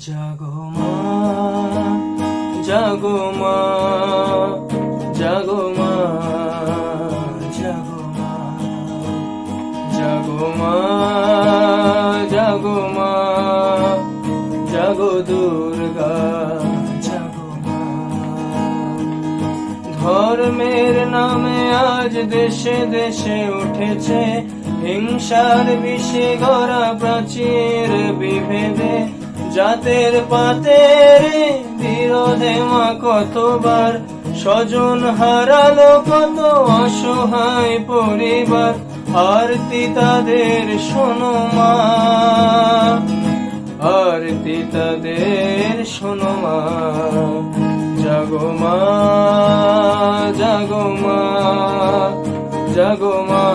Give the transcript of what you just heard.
জাগো মা, জাগো মা, জাগো মা, জাগো মা, জাগো মা, জাগো মা, জাগো দুর্গা, জাগো মা। ধর্মের নামে আজ দেশে দেশে উঠেছে হিংসার বিষে গড়া প্রাচীর, বিভেদে জাতের পাতের বিরোধে মা কতবার স্বজন হারালো কত অসহায় পরিবার। আরতি তাদের শোনো মা, আরতি তাদের শোনো মা। জাগো মা, জাগো মা, জাগো মা।